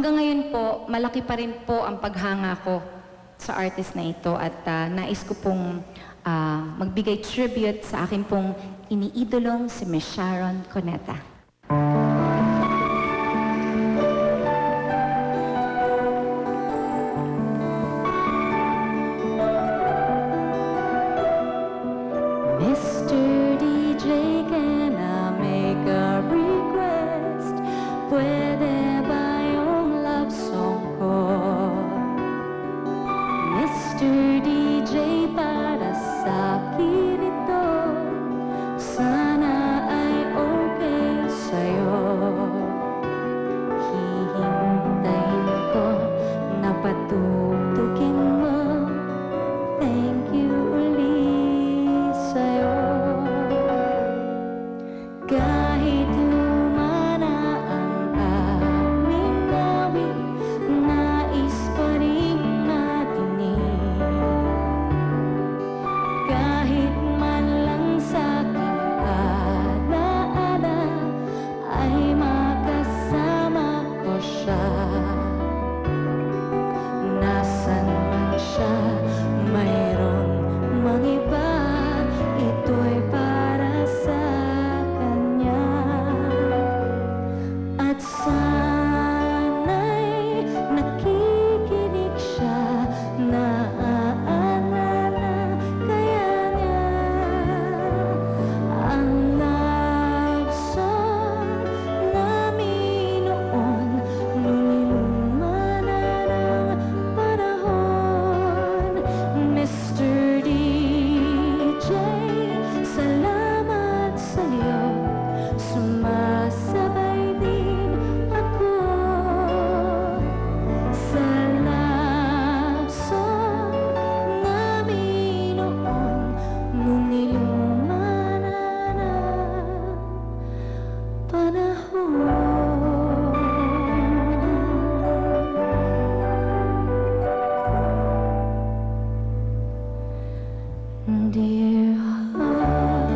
hanggang ngayon po, malaki pa rin po ang paghanga ko sa artist na ito at nais ko pong magbigay tribute sa akin pong iniidolong si Miss Sharon Cuneta. Mr. DJ, can I make a request? Pwede ba yung love song ko? Mr. DJ, para sa akin ito, sana ay okay sa'yo. Hihintayin ko na patutugin mo. Thank you ulit sa'yo. Kahit luma na ang aming gawin, nais pa rin matinig. Kahit man lang sa'king alaala, ay makasama ko siya. Nasaan man siya, mayroon mang iba, ito'y para sa kanya. At sana'y nakikinig siya, naaalala kaya niya ang love song namin noon, nung iluma na ng panahon. Mr. DJ, salamat sa'yo, sumasabay din ako sa love song namin noon, nung iluma na ng panahon. Dear heart,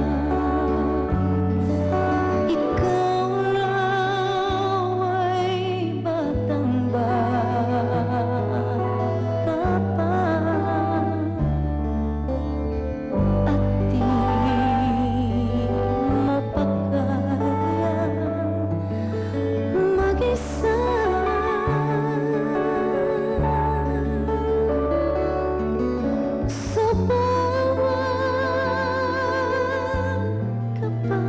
ikaw raw ay batang-bata pa, at di mo pa kayang mag-isa. Sa ka pa,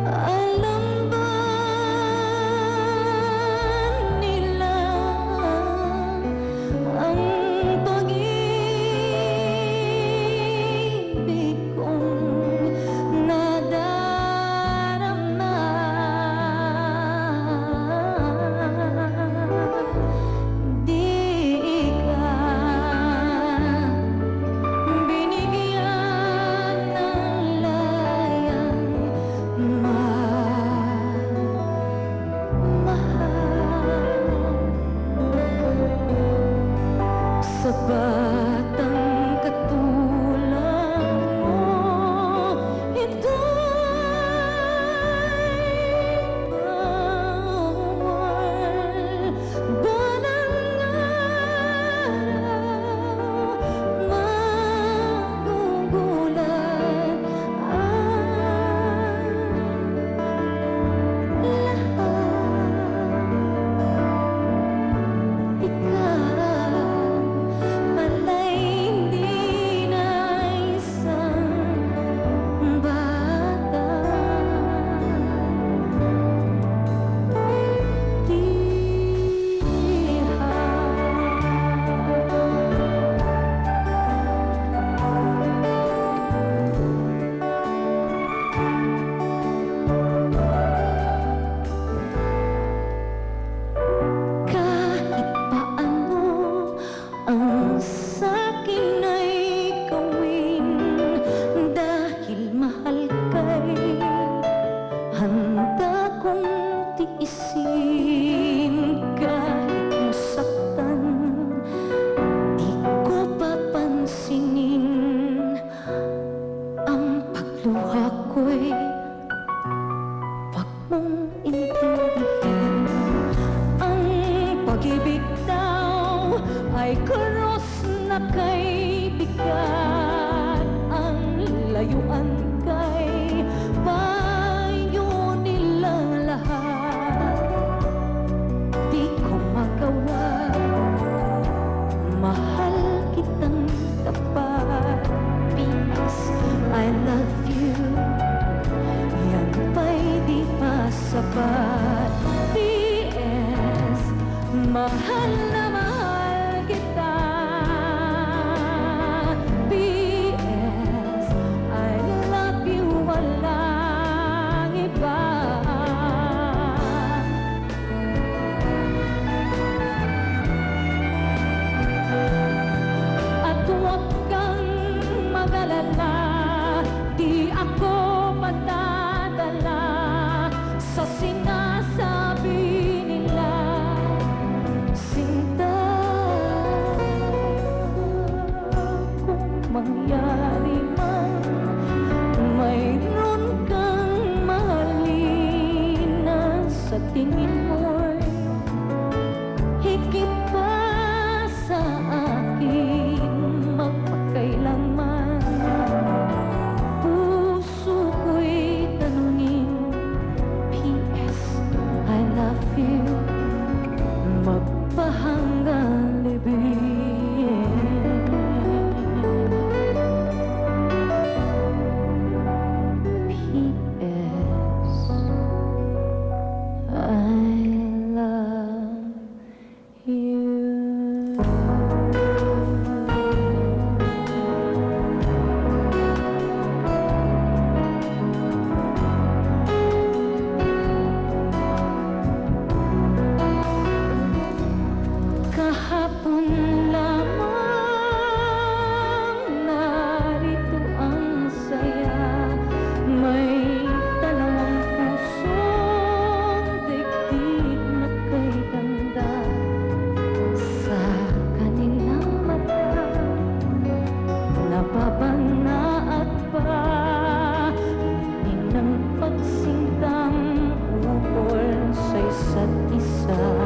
alam ba nila ang pag-ibig kong nadarama? Di ka binigyan ng layang mahal sa batang katulad mo. Ito'y bawal ba ng araw magugulat ang lahat? Ikaw pala'y hindi na isang bata. Kahit paano ang sa'kin ay gawin, dahil mahal kay handa kong tiisin. Kahit masaktan, di ko papansinin ang pagluha ko'y wag mong intindihin. mahal na mahal kita. P.S. I love you, walang iba. At huwag kang mag-alala, di ako madadala sa sinasabi nila. Sinta, kung mangyari man, mayroon kang mahalin na sa tingin mo'y higit pa sa akin magpakailanman. Puso ko'y tanungin, P.S. I love you, magpahanggang libing. P.S. I love you. Kahapon lamang narito ang saya, may dalawang pusong daigdig na kay ganda. Sa kanilang mata nababanaat pa ngiti ng pagsintang ukol sa isa't isa.